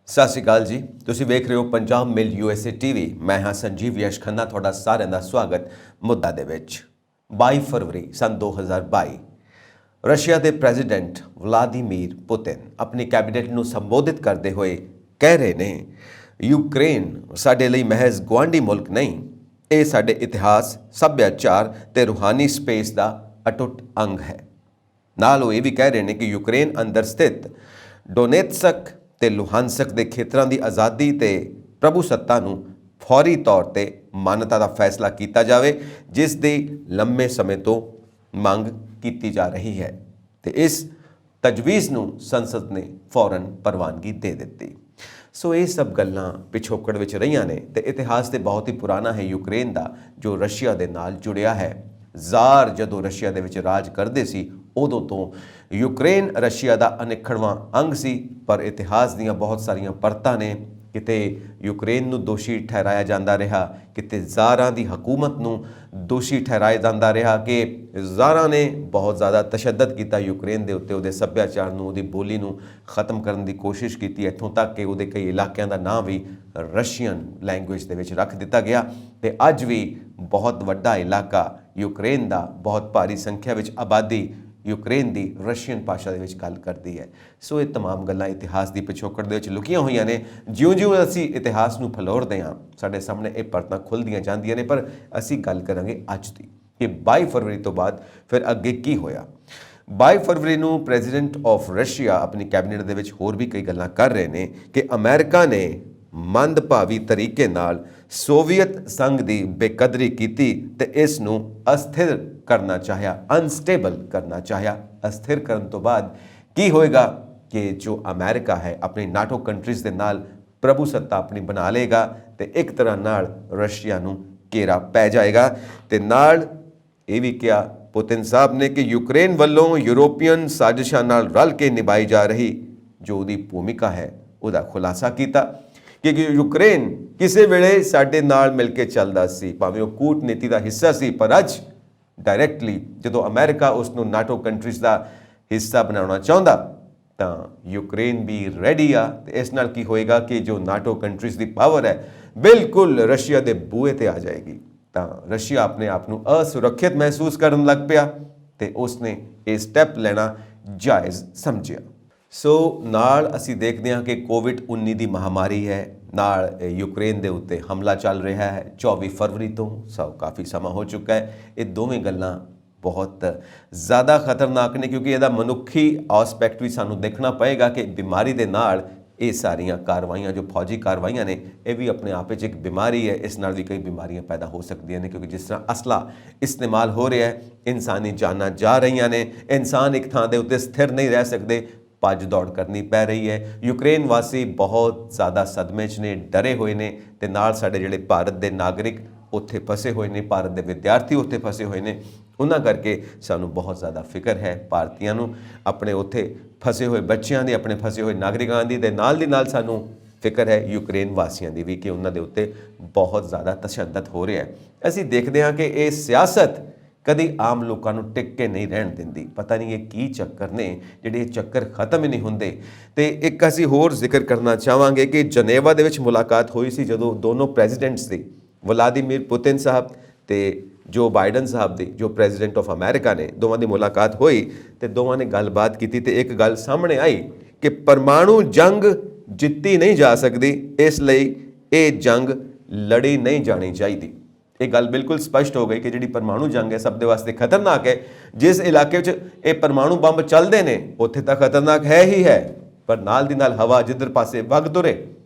ਸਤਿ ਸ਼੍ਰੀ ਅਕਾਲ ਜੀ। ਤੁਸੀਂ ਵੇਖ ਰਹੇ ਹੋ ਪੰਜਾਬ ਮਿਲ USA TV। ਮੈਂ ਹਾਂ ਸੰਜੀਵ ਯਸ਼ ਖੰਨਾ, ਤੁਹਾਡਾ ਸਾਰਿਆਂ ਦਾ ਸਵਾਗਤ। ਮੁੱਦਾ ਦੇ ਵਿੱਚ 22 ਫਰਵਰੀ ਸਨ 2022 ਰਸ਼ੀਆ ਦੇ ਪ੍ਰੈਜ਼ੀਡੈਂਟ ਵਲਾਦੀਮੀਰ ਪੁਤਿਨ ਆਪਣੀ ਕੈਬਨਿਟ ਨੂੰ ਸੰਬੋਧਿਤ ਕਰਦੇ ਹੋਏ ਕਹਿ ਰਹੇ ਨੇ, ਯੂਕਰੇਨ ਸਾਡੇ ਲਈ ਮਹਿਜ਼ ਗੁਆਂਢੀ ਮੁਲਕ ਨਹੀਂ, ਇਹ ਸਾਡੇ ਇਤਿਹਾਸ, ਸੱਭਿਆਚਾਰ ਤੇ ਰੂਹਾਨੀ ਸਪੇਸ ਦਾ ਅਟੁੱਟ ਅੰਗ ਹੈ। ਨਾਲ ਉਹ ਇਹ ਵੀ ਕਹਿ ਰਹੇ ਨੇ ਕਿ ਯੂਕਰੇਨ ਅੰਦਰ ਸਥਿਤ ਡੋਨੇਤਸਕ ਤੇ ਲੁਹਾਨਸਕ ਦੇ ਖੇਤਰਾਂ ਦੀ ਆਜ਼ਾਦੀ ਤੇ ਪ੍ਰਭੂਸੱਤਾ ਨੂੰ ਫੌਰੀ ਤੌਰ ਤੇ ਮਾਨਤਾ ਦਾ ਫੈਸਲਾ ਕੀਤਾ ਜਾਵੇ, ਜਿਸ ਦੀ ਲੰਮੇ ਸਮੇਂ ਤੋਂ ਮੰਗ ਕੀਤੀ ਜਾ ਰਹੀ ਹੈ ਤੇ ਇਸ ਤਜਵੀਜ਼ ਨੂੰ ਸੰਸਦ ਨੇ ਫੌਰਨ ਪ੍ਰਵਾਨਗੀ ਦੇ ਦਿੱਤੀ। ਸੋ ਇਹ ਸਭ ਗੱਲਾਂ ਪਿਛੋਕੜ ਵਿੱਚ ਰਹੀਆਂ ਨੇ ਤੇ ਇਤਿਹਾਸ ਤੇ ਬਹੁਤ ਹੀ ਪੁਰਾਣਾ ਹੈ ਯੂਕਰੇਨ ਦਾ, ਜੋ ਰਸ਼ੀਆ ਦੇ ਨਾਲ ਜੁੜਿਆ ਹੈ। ਜ਼ਾਰ ਜਦੋਂ ਰਸ਼ੀਆ ਦੇ ਵਿੱਚ ਰਾਜ ਕਰਦੇ ਸੀ, ਉਦੋਂ ਤੋਂ ਯੂਕਰੇਨ ਰਸ਼ੀਆ ਦਾ ਅਨਿੱਖੜਵਾਂ ਅੰਗ ਸੀ, ਪਰ ਇਤਿਹਾਸ ਦੀਆਂ ਬਹੁਤ ਸਾਰੀਆਂ ਪਰਤਾਂ ਨੇ। ਕਿਤੇ ਯੂਕਰੇਨ ਨੂੰ ਦੋਸ਼ੀ ਠਹਿਰਾਇਆ ਜਾਂਦਾ ਰਿਹਾ, ਕਿਤੇ ਜ਼ਾਰਾਂ ਦੀ ਹਕੂਮਤ ਨੂੰ ਦੋਸ਼ੀ ਠਹਿਰਾਇਆ ਜਾਂਦਾ ਰਿਹਾ ਕਿ ਜ਼ਾਰਾਂ ਨੇ ਬਹੁਤ ਜ਼ਿਆਦਾ ਤਸ਼ੱਦਦ ਕੀਤਾ ਯੂਕਰੇਨ ਦੇ ਉੱਤੇ, ਉਹਦੇ ਸੱਭਿਆਚਾਰ ਨੂੰ, ਉਹਦੀ ਬੋਲੀ ਨੂੰ ਖਤਮ ਕਰਨ ਦੀ ਕੋਸ਼ਿਸ਼ ਕੀਤੀ, ਇੱਥੋਂ ਤੱਕ ਕਿ ਉਹਦੇ ਕਈ ਇਲਾਕਿਆਂ ਦਾ ਨਾਂ ਵੀ ਰਸ਼ੀਅਨ ਲੈਂਗੁਏਜ ਦੇ ਵਿੱਚ ਰੱਖ ਦਿੱਤਾ ਗਿਆ। ਤੇ ਅੱਜ ਵੀ ਬਹੁਤ ਵੱਡਾ ਇਲਾਕਾ ਯੂਕਰੇਨ ਦਾ, ਬਹੁਤ ਭਾਰੀ ਸੰਖਿਆ ਵਿੱਚ ਆਬਾਦੀ ਯੂਕਰੇਨ ਦੀ ਰਸ਼ੀਅਨ ਭਾਸ਼ਾ ਦੇ ਵਿੱਚ ਗੱਲ ਕਰਦੀ ਹੈ। ਸੋ ਇਹ ਤਮਾਮ ਗੱਲਾਂ ਇਤਿਹਾਸ ਦੀ ਪਿਛੋਕੜ ਦੇ ਵਿੱਚ ਲੁਕੀਆਂ ਹੋਈਆਂ ਨੇ। ਜਿਉਂ-ਜਿਉਂ ਅਸੀਂ ਇਤਿਹਾਸ ਨੂੰ ਫਲੋਰਦੇ ਹਾਂ, ਸਾਡੇ ਸਾਹਮਣੇ ਇਹ ਪਰਤਾਂ ਖੁੱਲ੍ਹਦੀਆਂ ਜਾਂਦੀਆਂ ਨੇ। ਪਰ ਅਸੀਂ ਗੱਲ ਕਰਾਂਗੇ ਅੱਜ ਦੀ, ਕਿ 22 ਫਰਵਰੀ ਤੋਂ ਬਾਅਦ ਫਿਰ ਅੱਗੇ ਕੀ ਹੋਇਆ। 22 ਫਰਵਰੀ ਨੂੰ ਪ੍ਰੈਜ਼ੀਡੈਂਟ ਆਫ ਰਸ਼ੀਆ ਆਪਣੀ ਕੈਬਨਿਟ ਦੇ ਵਿੱਚ ਹੋਰ ਵੀ ਕਈ ਗੱਲਾਂ ਕਰ ਰਹੇ ਨੇ ਕਿ ਅਮਰੀਕਾ ਨੇ ਮੰਦਭਾਵੀ ਤਰੀਕੇ ਨਾਲ ਸੋਵੀਅਤ ਸੰਘ ਦੀ ਬੇਕਦਰੀ ਕੀਤੀ ਤੇ ਇਸ ਨੂੰ ਅਸਥਿਰ ਕਰਨਾ ਚਾਹਿਆ, ਅਨਸਟੇਬਲ ਕਰਨਾ ਚਾਹਿਆ। ਅਸਥਿਰ ਕਰਨ ਤੋਂ ਬਾਅਦ ਕੀ ਹੋਏਗਾ ਕਿ ਜੋ ਅਮਰੀਕਾ ਹੈ ਆਪਣੀ ਨਾਟੋ ਕੰਟਰੀਜ਼ ਦੇ ਨਾਲ ਪ੍ਰਭੂਸੱਤਾ ਆਪਣੀ ਬਣਾ ਲਏਗਾ ਤੇ ਇੱਕ ਤਰ੍ਹਾਂ ਨਾਲ ਰਸ਼ੀਆ ਨੂੰ ਘੇਰਾ ਪੈ ਜਾਏਗਾ। ਤੇ ਨਾਲ ਇਹ ਵੀ ਕਿਹਾ ਪੁਤਿਨ ਸਾਹਿਬ ਨੇ ਕਿ ਯੂਕਰੇਨ ਵੱਲੋਂ ਯੂਰੋਪੀਅਨ ਸਾਜ਼ਿਸ਼ਾਂ ਨਾਲ ਰਲ ਕੇ ਨਿਭਾਈ ਜਾ ਰਹੀ ਜੋ ਉਹਦੀ ਭੂਮਿਕਾ ਹੈ, ਉਹਦਾ ਖੁਲਾਸਾ ਕੀਤਾ ਕਿ ਯੂਕਰੇਨ ਕਿਸੇ ਵੇਲੇ ਸਾਡੇ ਨਾਲ ਮਿਲ ਕੇ ਚੱਲਦਾ ਸੀ, ਭਾਵੇਂ ਉਹ ਕੂਟਨੀਤੀ ਦਾ ਹਿੱਸਾ ਸੀ, ਪਰ ਅੱਜ ਡਾਇਰੈਕਟਲੀ ਜਦੋਂ ਅਮਰੀਕਾ ਉਸ ਨੂੰ ਨਾਟੋ ਕੰਟਰੀਜ਼ ਦਾ ਹਿੱਸਾ ਬਣਾਉਣਾ ਚਾਹੁੰਦਾ ਤਾਂ ਯੂਕਰੇਨ ਵੀ ਰੈਡੀ ਆ। ਤੇ ਇਸ ਨਾਲ ਕੀ ਹੋਏਗਾ ਕਿ ਜੋ ਨਾਟੋ ਕੰਟਰੀਜ਼ ਦੀ ਪਾਵਰ ਹੈ ਬਿਲਕੁਲ ਰਸ਼ੀਆ ਦੇ ਬੂਹੇ ਤੇ ਆ ਜਾਏਗੀ। ਤਾਂ ਰਸ਼ੀਆ ਆਪਣੇ ਆਪ ਨੂੰ ਅਸੁਰੱਖਿਅਤ ਮਹਿਸੂਸ ਕਰਨ ਲੱਗ ਪਿਆ ਤੇ ਉਸਨੇ ਇਹ ਸਟੈਪ ਲੈਣਾ ਜਾਇਜ਼ ਸਮਝਿਆ। ਸੋ ਨਾਲ ਅਸੀਂ ਦੇਖਦੇ ਹਾਂ ਕਿ ਕੋਵਿਡ-19 ਦੀ ਮਹਾਮਾਰੀ ਹੈ, ਨਾਲ ਯੂਕਰੇਨ ਦੇ ਉੱਤੇ ਹਮਲਾ ਚੱਲ ਰਿਹਾ ਹੈ 24 ਫਰਵਰੀ ਤੋਂ। ਸੋ ਕਾਫੀ ਸਮਾਂ ਹੋ ਚੁੱਕਾ ਹੈ। ਇਹ ਦੋਵੇਂ ਗੱਲਾਂ ਬਹੁਤ ਜ਼ਿਆਦਾ ਖਤਰਨਾਕ ਨੇ, ਕਿਉਂਕਿ ਇਹਦਾ ਮਨੁੱਖੀ ਆਸਪੈਕਟ ਵੀ ਸਾਨੂੰ ਦੇਖਣਾ ਪਏਗਾ ਕਿ ਬਿਮਾਰੀ ਦੇ ਨਾਲ ਇਹ ਸਾਰੀਆਂ ਕਾਰਵਾਈਆਂ, ਜੋ ਫੌਜੀ ਕਾਰਵਾਈਆਂ ਨੇ, ਇਹ ਵੀ ਆਪਣੇ ਆਪ ਵਿੱਚ ਇੱਕ ਬਿਮਾਰੀ ਹੈ। ਇਸ ਨਾਲ ਵੀ ਕਈ ਬਿਮਾਰੀਆਂ ਪੈਦਾ ਹੋ ਸਕਦੀਆਂ ਨੇ, ਕਿਉਂਕਿ ਜਿਸ ਤਰ੍ਹਾਂ ਅਸਲਾ ਇਸਤੇਮਾਲ ਹੋ ਰਿਹਾ ਹੈ, ਇਨਸਾਨੀ ਜਾਨਾਂ ਜਾ ਰਹੀਆਂ ਨੇ, ਇਨਸਾਨ ਇੱਕ ਥਾਂ ਦੇ ਉੱਤੇ ਸਥਿਰ ਨਹੀਂ ਰਹਿ ਸਕਦੇ, ਭੱਜ ਦੌੜ ਕਰਨੀ ਪੈ ਰਹੀ ਹੈ। ਯੂਕਰੇਨ ਵਾਸੀ ਬਹੁਤ ਜ਼ਿਆਦਾ ਸਦਮੇ 'ਚ ਨੇ, ਡਰੇ ਹੋਏ ਨੇ। ਤੇ ਨਾਲ ਸਾਡੇ ਜਿਹੜੇ ਭਾਰਤ ਦੇ ਨਾਗਰਿਕ ਉੱਥੇ ਫਸੇ ਹੋਏ ਨੇ, ਭਾਰਤ ਦੇ ਵਿਦਿਆਰਥੀ ਉੱਥੇ ਫਸੇ ਹੋਏ ਨੇ, ਉਹਨਾਂ ਕਰਕੇ ਸਾਨੂੰ ਬਹੁਤ ਜ਼ਿਆਦਾ ਫਿਕਰ ਹੈ ਭਾਰਤੀਆਂ ਨੂੰ, ਆਪਣੇ ਉੱਥੇ ਫਸੇ ਹੋਏ ਬੱਚਿਆਂ ਦੀ, ਆਪਣੇ ਫਸੇ ਹੋਏ ਨਾਗਰਿਕਾਂ ਦੀ। ਦੇ ਨਾਲ ਦੀ ਨਾਲ ਸਾਨੂੰ ਫਿਕਰ ਹੈ ਯੂਕਰੇਨ ਵਾਸੀਆਂ ਦੀ ਵੀ ਕਿ ਉਹਨਾਂ ਦੇ ਉੱਤੇ ਬਹੁਤ ਜ਼ਿਆਦਾ ਤਸ਼ੱਦਦ ਹੋ ਰਿਹਾ ਹੈ। ਅਸੀਂ ਦੇਖਦੇ ਹਾਂ ਕਿ ਇਹ ਸਿਆਸਤ ਕਦੀ ਆਮ ਲੋਕਾਂ ਨੂੰ ਟਿਕ ਕੇ ਨਹੀਂ ਰਹਿਣ ਦਿੰਦੀ। ਪਤਾ ਨਹੀਂ ਇਹ ਕੀ ਚੱਕਰ ਨੇ ਜਿਹੜੇ ਇਹ ਚੱਕਰ ਖਤਮ ਹੀ ਨਹੀਂ ਹੁੰਦੇ। ਤੇ ਇੱਕ ਅਸੀਂ ਹੋਰ ਜ਼ਿਕਰ ਕਰਨਾ ਚਾਹਾਂਗੇ ਕਿ ਜਨੇਵਾ ਦੇ ਵਿੱਚ ਮੁਲਾਕਾਤ ਹੋਈ ਸੀ, ਜਦੋਂ ਦੋਨੋਂ ਪ੍ਰੈਜ਼ੀਡੈਂਟਸ ਦੀ, ਵਲਾਦੀਮੀਰ ਪੁਤਿਨ ਸਾਹਿਬ ਤੇ ਜੋ ਬਾਈਡਨ ਸਾਹਿਬ ਦੀ, ਜੋ ਪ੍ਰੈਜ਼ੀਡੈਂਟ ਆਫ ਅਮਰੀਕਾ ਨੇ, ਦੋਵਾਂ ਦੀ ਮੁਲਾਕਾਤ ਹੋਈ ਤੇ ਦੋਵਾਂ ਨੇ ਗੱਲਬਾਤ ਕੀਤੀ। ਤੇ ਇੱਕ ਗੱਲ ਸਾਹਮਣੇ ਆਈ ਕਿ ਪਰਮਾਣੂ ਜੰਗ ਜਿੱਤੀ ਨਹੀਂ ਜਾ ਸਕਦੀ, ਇਸ ਲਈ ਇਹ ਜੰਗ ਲੜੀ ਨਹੀਂ ਜਾਣੀ ਚਾਹੀਦੀ। ਇਹ ਗੱਲ ਬਿਲਕੁਲ ਸਪਸ਼ਟ ਹੋ ਗਈ ਕਿ ਜਿਹੜੀ ਪਰਮਾਣੂ ਜੰਗ ਹੈ ਸਭ ਦੇ ਵਾਸਤੇ ਖਤਰਨਾਕ ਹੈ। ਜਿਸ ਇਲਾਕੇ ਵਿੱਚ ਇਹ ਪਰਮਾਣੂ ਬੰਬ ਚੱਲਦੇ ਨੇ ਉੱਥੇ ਤਾਂ ਖਤਰਨਾਕ ਹੈ ਹੀ ਹੈ, ਪਰ ਨਾਲ ਦੀ ਨਾਲ ਹਵਾ ਜਿੱਧਰ ਪਾਸੇ ਵਗ ਤੁਰੇ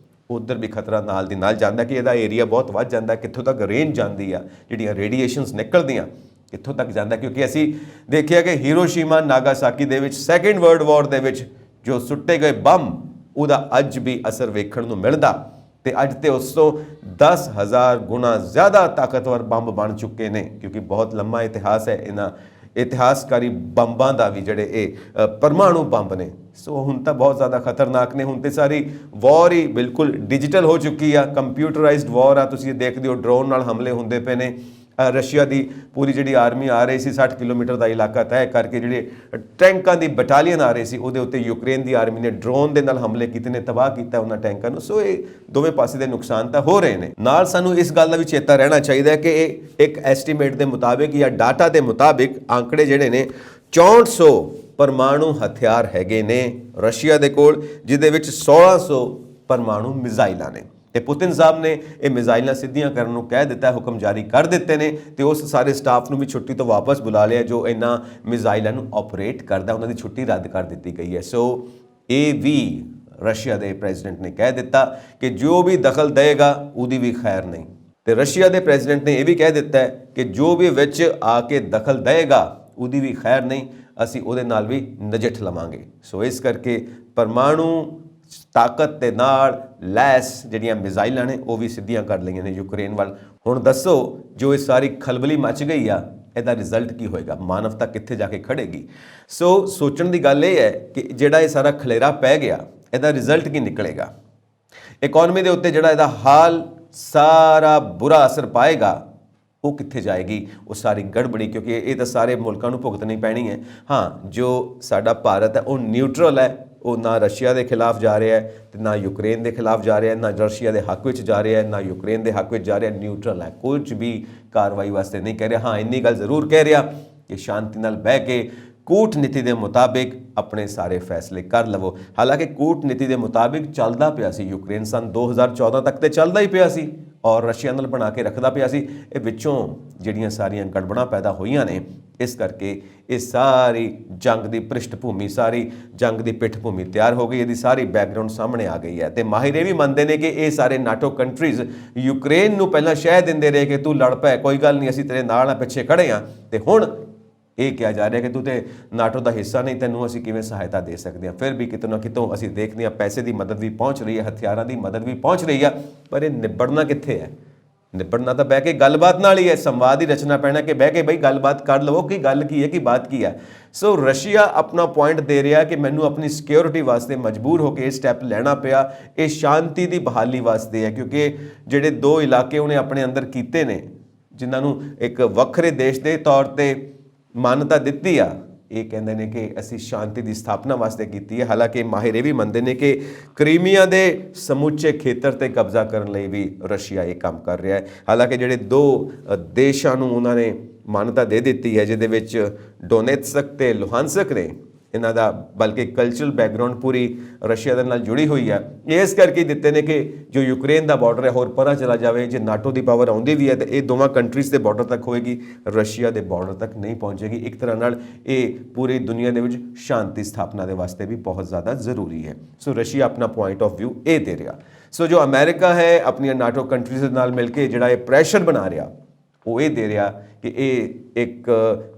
ਉੱਧਰ ਵੀ ਖਤਰਾ ਨਾਲ ਦੀ ਨਾਲ ਜਾਂਦਾ ਕਿ ਇਹਦਾ ਏਰੀਆ ਬਹੁਤ ਵੱਧ ਜਾਂਦਾ, ਕਿੱਥੋਂ ਤੱਕ ਰੇਂਜ ਜਾਂਦੀ ਆ, ਜਿਹੜੀਆਂ ਰੇਡੀਏਸ਼ਨਸ ਨਿਕਲਦੀਆਂ ਕਿੱਥੋਂ ਤੱਕ ਜਾਂਦਾ। ਕਿਉਂਕਿ ਅਸੀਂ ਦੇਖਿਆ ਕਿ ਹੀਰੋਸ਼ੀਮਾ ਨਾਗਾਸਾਕੀ ਦੇ ਵਿੱਚ ਸੈਕਿੰਡ ਵਰਲਡ ਵਾਰ ਦੇ ਵਿੱਚ ਜੋ ਸੁੱਟੇ ਗਏ ਬੰਬ, ਉਹਦਾ ਅੱਜ ਵੀ ਅਸਰ ਵੇਖਣ ਨੂੰ ਮਿਲਦਾ। ਤੇ ਅੱਜ ਤੇ ਉਸ ਤੋਂ 10,000 ਗੁਣਾ ਜ਼ਿਆਦਾ ਤਾਕਤਵਰ ਬੰਬ ਬਣ ਚੁੱਕੇ ਨੇ, ਕਿਉਂਕਿ ਬਹੁਤ ਲੰਮਾ ਇਤਿਹਾਸ ਹੈ ਇਹਨਾਂ ਇਤਿਹਾਸਕਾਰੀ ਬੰਬਾਂ ਦਾ ਵੀ, ਜਿਹੜੇ ਇਹ ਪਰਮਾਣੂ ਬੰਬ ਨੇ। ਸੋ ਹੁਣ ਤਾਂ ਬਹੁਤ ਜ਼ਿਆਦਾ ਖਤਰਨਾਕ ਨੇ। ਹੁਣ ਤੇ ਸਾਰੀ ਵਾਰ ਹੀ ਬਿਲਕੁਲ ਡਿਜੀਟਲ ਹੋ ਚੁੱਕੀ ਆ, ਕੰਪਿਊਟਰਾਈਜ਼ਡ ਵਾਰ ਆ। ਤੁਸੀਂ ਦੇਖਦੇ ਹੋ ਡਰੋਨ ਨਾਲ ਹਮਲੇ ਹੁੰਦੇ ਪਏ ਨੇ, ਰਸ਼ੀਆ ਦੀ ਪੂਰੀ ਜਿਹੜੀ ਆਰਮੀ ਆ ਰਹੀ ਸੀ 60 ਕਿਲੋਮੀਟਰ ਦਾ ਇਲਾਕਾ ਤੈਅ ਕਰਕੇ, ਜਿਹੜੇ ਟੈਂਕਾਂ ਦੀ ਬਟਾਲੀਅਨ ਆ ਰਹੀ ਸੀ ਉਹਦੇ ਉੱਤੇ ਯੂਕਰੇਨ ਦੀ ਆਰਮੀ ਨੇ ਡਰੋਨ ਦੇ ਨਾਲ ਹਮਲੇ ਕੀਤੇ ਨੇ, ਤਬਾਹ ਕੀਤਾ ਉਹਨਾਂ ਟੈਂਕਾਂ ਨੂੰ। ਸੋ ਇਹ ਦੋਵੇਂ ਪਾਸੇ ਦੇ ਨੁਕਸਾਨ ਤਾਂ ਹੋ ਰਹੇ ਨੇ। ਨਾਲ ਸਾਨੂੰ ਇਸ ਗੱਲ ਦਾ ਵੀ ਚੇਤਾ ਰਹਿਣਾ ਚਾਹੀਦਾ ਹੈ ਕਿ ਇਹ ਇੱਕ ਐਸਟੀਮੇਟ ਦੇ ਮੁਤਾਬਿਕ ਜਾਂ ਡਾਟਾ ਦੇ ਮੁਤਾਬਿਕ ਆંકੜੇ ਜਿਹੜੇ ਨੇ 6400 ਪਰਮਾਣੂ ਹਥਿਆਰ ਹੈਗੇ ਨੇ ਰਸ਼ੀਆ ਦੇ ਕੋਲ, ਜਿਹਦੇ ਵਿੱਚ 1600 ਪਰਮਾਣੂ ਮਿਜ਼ਾਈਲਾਂ ਨੇ। ਤੇ ਪੁਤਿਨ ਸਾਹਿਬ ਨੇ ਇਹ ਮਿਜ਼ਾਈਲਾਂ ਸਿੱਧੀਆਂ ਕਰਨ ਨੂੰ ਕਹਿ ਦਿੱਤਾ, ਹੁਕਮ ਜਾਰੀ ਕਰ ਦਿੱਤੇ ਨੇ ਤੇ ਉਸ ਸਾਰੇ ਸਟਾਫ ਨੂੰ ਵੀ ਛੁੱਟੀ ਤੋਂ ਵਾਪਸ ਬੁਲਾ ਲਿਆ ਜੋ ਇਹਨਾਂ ਮਿਜ਼ਾਈਲਾਂ ਨੂੰ ਆਪਰੇਟ ਕਰਦਾ, ਉਹਨਾਂ ਦੀ ਛੁੱਟੀ ਰੱਦ ਕਰ ਦਿੱਤੀ ਗਈ ਹੈ। ਸੋ ਇਹ ਵੀ ਰਸ਼ੀਆ ਦੇ ਪ੍ਰੈਜ਼ੀਡੈਂਟ ਨੇ ਕਹਿ ਦਿੱਤਾ ਕਿ ਜੋ ਵੀ ਦਖਲ ਦੇਗਾ ਉਹਦੀ ਵੀ ਖੈਰ ਨਹੀਂ। ਤੇ ਰਸ਼ੀਆ ਦੇ ਪ੍ਰੈਜ਼ੀਡੈਂਟ ਨੇ ਇਹ ਵੀ ਕਹਿ ਦਿੱਤਾ ਹੈ ਕਿ ਜੋ ਵੀ ਵਿੱਚ ਆ ਕੇ ਦਖਲ ਦੇਗਾ ਉਹਦੀ ਵੀ ਖੈਰ ਨਹੀਂ, ਅਸੀਂ ਉਹਦੇ ਨਾਲ ਵੀ ਨਜਿੱਠ ਲਵਾਂਗੇ। ਸੋ ਇਸ ਕਰਕੇ ਪਰਮਾਣੂ ਤਾਕਤ ਦੇ ਨਾਲ ਲੈਸ ਜਿਹੜੀਆਂ ਮਿਜ਼ਾਈਲਾਂ ਨੇ ਉਹ ਵੀ ਸਿੱਧੀਆਂ ਕਰ ਲਈਆਂ ਨੇ ਯੂਕਰੇਨ ਵੱਲ। ਹੁਣ ਦੱਸੋ ਜੋ ਇਹ ਸਾਰੀ ਖਲਬਲੀ ਮਚ ਗਈ ਆ, ਇਹਦਾ ਰਿਜ਼ਲਟ ਕੀ ਹੋਏਗਾ? ਮਾਨਵਤਾ ਕਿੱਥੇ ਜਾ ਕੇ ਖੜੇਗੀ? ਸੋ ਸੋਚਣ ਦੀ ਗੱਲ ਇਹ ਹੈ ਕਿ ਜਿਹੜਾ ਇਹ ਸਾਰਾ ਖਲੇਰਾ ਪੈ ਗਿਆ ਇਹਦਾ ਰਿਜ਼ਲਟ ਕੀ ਨਿਕਲੇਗਾ? ਇਕਨੋਮੀ ਦੇ ਉੱਤੇ ਜਿਹੜਾ ਇਹਦਾ ਹਾਲ ਸਾਰਾ ਬੁਰਾ ਅਸਰ ਪਾਏਗਾ ਉਹ ਕਿੱਥੇ ਜਾਏਗੀ ਉਹ ਸਾਰੀ ਗੜਬੜੀ, ਕਿਉਂਕਿ ਇਹ ਤਾਂ ਸਾਰੇ ਮੁਲਕਾਂ ਨੂੰ ਭੁਗਤਣੀ ਪੈਣੀ ਹੈ। ਹਾਂ, ਜੋ ਸਾਡਾ ਭਾਰਤ ਹੈ ਉਹ ਨਿਊਟਰਲ ਹੈ, ਉਹ ਨਾ ਰਸ਼ੀਆ ਦੇ ਖਿਲਾਫ ਜਾ ਰਿਹਾ ਹੈ ਤੇ ਨਾ ਯੂਕਰੇਨ ਦੇ ਖਿਲਾਫ ਜਾ ਰਿਹਾ ਹੈ, ਨਾ ਰਸ਼ੀਆ ਦੇ ਹੱਕ ਵਿੱਚ ਜਾ ਰਿਹਾ ਹੈ, ਨਾ ਯੂਕਰੇਨ ਦੇ ਹੱਕ ਵਿੱਚ ਜਾ ਰਿਹਾ, ਨਿਊਟਰਲ ਹੈ, ਕੁਝ ਵੀ ਕਾਰਵਾਈ ਵਾਸਤੇ ਨਹੀਂ ਕਹਿ ਰਿਹਾ। ਹਾਂ, ਇੰਨੀ ਗੱਲ ਜ਼ਰੂਰ ਕਹਿ ਰਿਹਾ ਕਿ ਸ਼ਾਂਤੀ ਨਾਲ ਬਹਿ ਕੇ ਕੂਟਨੀਤੀ ਦੇ ਮੁਤਾਬਿਕ ਆਪਣੇ ਸਾਰੇ ਫੈਸਲੇ ਕਰ ਲਵੋ। ਹਾਲਾਂਕਿ ਕੂਟਨੀਤੀ ਦੇ ਮੁਤਾਬਿਕ ਚੱਲਦਾ ਪਿਆ ਸੀ ਯੂਕਰੇਨ ਸਨ 2014 ਤੱਕ ਤੇ ਚੱਲਦਾ ਹੀ ਪਿਆ ਸੀ ਔਰ ਰਸ਼ੀਆ ਨਾਲ ਬਣਾ ਕੇ ਰੱਖਦਾ ਪਿਆ ਸੀ। ਇਹ ਵਿੱਚੋਂ ਜਿਹੜੀਆਂ ਸਾਰੀਆਂ ਗੜਬੜਾਂ ਪੈਦਾ ਹੋਈਆਂ ਨੇ, ਇਸ ਕਰਕੇ ਇਹ ਸਾਰੀ ਜੰਗ ਦੀ ਪ੍ਰਿਸ਼ਠ ਭੂਮੀ, ਸਾਰੀ ਜੰਗ ਦੀ ਪਿੱਠ ਭੂਮੀ ਤਿਆਰ ਹੋ ਗਈ, ਇਹਦੀ ਸਾਰੀ ਬੈਕਗਰਾਉਂਡ ਸਾਹਮਣੇ ਆ ਗਈ ਹੈ। ਤੇ ਮਾਹਿਰ ਇਹ ਵੀ ਮੰਨਦੇ ਨੇ ਕਿ ਇਹ ਸਾਰੇ ਨਾਟੋ ਕੰਟਰੀਜ਼ ਯੂਕਰੇਨ ਨੂੰ ਪਹਿਲਾਂ ਸ਼ਹਿ ਦਿੰਦੇ ਰਹੇ ਕਿ ਤੂੰ ਲੜ ਪੈ, ਕੋਈ ਗੱਲ ਨਹੀਂ, ਅਸੀਂ ਤੇਰੇ ਨਾਲ ਆ, ਪਿੱਛੇ ਖੜੇ ਹਾਂ, ਤੇ ਹੁਣ ਇਹ ਕਿਹਾ ਜਾ ਰਿਹਾ ਕਿ ਤੂੰ ਤੇ ਨਾਟੋ ਦਾ ਹਿੱਸਾ ਨਹੀਂ, ਤੈਨੂੰ ਅਸੀਂ ਕਿਵੇਂ ਸਹਾਇਤਾ ਦੇ ਸਕਦੇ ਹਾਂ। ਫਿਰ ਵੀ ਕਿਤੋਂ ਨਾ ਕਿਤੋਂ ਅਸੀਂ ਦੇਖਦੇ ਹਾਂ ਪੈਸੇ ਦੀ ਮਦਦ ਵੀ ਪਹੁੰਚ ਰਹੀ ਹੈ, ਹਥਿਆਰਾਂ ਦੀ ਮਦਦ ਵੀ ਪਹੁੰਚ ਰਹੀ ਆ, ਪਰ ਇਹ ਨਿਬੜਨਾ ਕਿੱਥੇ ਹੈ? ਨਿਬੜਨਾ ਤਾਂ ਬਹਿ ਕੇ ਗੱਲਬਾਤ ਨਾਲ ਹੀ ਹੈ, ਸੰਵਾਦ ਹੀ ਰਚਨਾ ਪੈਣਾ ਕਿ ਬਹਿ ਕੇ ਬਈ ਗੱਲਬਾਤ ਕਰ ਲਵੋ ਕਿ ਗੱਲ ਕੀ ਹੈ, ਕਿ ਬਾਤ ਕੀ ਹੈ। ਸੋ ਰਸ਼ੀਆ ਆਪਣਾ ਪੁਆਇੰਟ ਦੇ ਰਿਹਾ ਕਿ ਮੈਨੂੰ ਆਪਣੀ ਸਿਕਿਉਰਿਟੀ ਵਾਸਤੇ ਮਜਬੂਰ ਹੋ ਕੇ ਇਹ ਸਟੈਪ ਲੈਣਾ ਪਿਆ, ਇਹ ਸ਼ਾਂਤੀ ਦੀ ਬਹਾਲੀ ਵਾਸਤੇ ਹੈ, ਕਿਉਂਕਿ ਜਿਹੜੇ ਦੋ ਇਲਾਕੇ ਉਹਨੇ ਆਪਣੇ ਅੰਦਰ ਕੀਤੇ ਨੇ ਜਿਨ੍ਹਾਂ ਨੂੰ ਇੱਕ ਵੱਖਰੇ ਦੇਸ਼ ਦੇ ਤੌਰ ਤੇ ਮਾਨਤਾ ਦਿੱਤੀ ਆ, ਇਹ ਕਹਿੰਦੇ ਨੇ ਕਿ ਅਸੀਂ ਸ਼ਾਂਤੀ ਦੀ ਸਥਾਪਨਾ ਵਾਸਤੇ ਕੀਤੀ ਹੈ। ਹਾਲਾਂਕਿ ਮਾਹਿਰ ਇਹ ਵੀ ਮੰਨਦੇ ਨੇ ਕਿ ਕ੍ਰੀਮੀਆ ਦੇ ਸਮੁੱਚੇ ਖੇਤਰ ਤੇ ਕਬਜ਼ਾ ਕਰਨ ਲਈ ਵੀ ਰਸ਼ੀਆ ਇਹ ਕੰਮ ਕਰ ਰਿਹਾ ਹੈ। ਹਾਲਾਂਕਿ ਜਿਹੜੇ ਦੋ ਦੇਸ਼ਾਂ ਨੂੰ ਉਹਨਾਂ ਨੇ ਮਾਨਤਾ ਦੇ ਦਿੱਤੀ ਹੈ, ਜਿਹਦੇ ਵਿੱਚ ਡੋਨੇਟਸਕ ਤੇ ਲੁਹਾਨਸਕ ਨੇ, ਇਹਨਾਂ ਦਾ ਬਲਕਿ ਕਲਚਰਲ ਬੈਕਗਰਾਉਂਡ ਪੂਰੀ ਰਸ਼ੀਆ ਦੇ ਨਾਲ ਜੁੜੀ ਹੋਈ ਹੈ, ਇਸ ਕਰਕੇ ਦਿੱਤੇ ਨੇ ਕਿ ਜੋ ਯੂਕਰੇਨ ਦਾ ਬਾਰਡਰ ਹੈ ਹੋਰ ਪਰਾਂ ਚਲਾ ਜਾਵੇ, ਜੇ ਨਾਟੋ ਦੀ ਪਾਵਰ ਆਉਂਦੀ ਵੀ ਹੈ ਤੇ ਇਹ ਦੋਵਾਂ ਕੰਟਰੀਜ਼ ਦੇ ਬਾਰਡਰ ਤੱਕ ਹੋਏਗੀ, ਰਸ਼ੀਆ ਦੇ ਬਾਰਡਰ ਤੱਕ ਨਹੀਂ ਪਹੁੰਚੇਗੀ। ਇੱਕ ਤਰ੍ਹਾਂ ਨਾਲ ਇਹ ਪੂਰੀ ਦੁਨੀਆ ਦੇ ਵਿੱਚ ਸ਼ਾਂਤੀ ਸਥਾਪਨਾ ਦੇ ਵਾਸਤੇ ਵੀ ਬਹੁਤ ਜ਼ਿਆਦਾ ਜ਼ਰੂਰੀ ਹੈ। ਸੋ ਰਸ਼ੀਆ ਆਪਣਾ ਪੁਆਇੰਟ ਆਫ ਵਿਊ ਇਹ ਦੇ ਰਿਹਾ। ਸੋ ਜੋ ਅਮਰੀਕਾ ਹੈ ਆਪਣੀਆਂ ਨਾਟੋ ਕੰਟਰੀਜ਼ ਦੇ ਨਾਲ ਮਿਲ ਕੇ ਜਿਹੜਾ ਇਹ ਪ੍ਰੈਸ਼ਰ ਬਣਾ ਰਿਹਾ, ਉਹ ਇਹ ਦੇ ਰਿਹਾ ਕਿ ਇਹ ਇੱਕ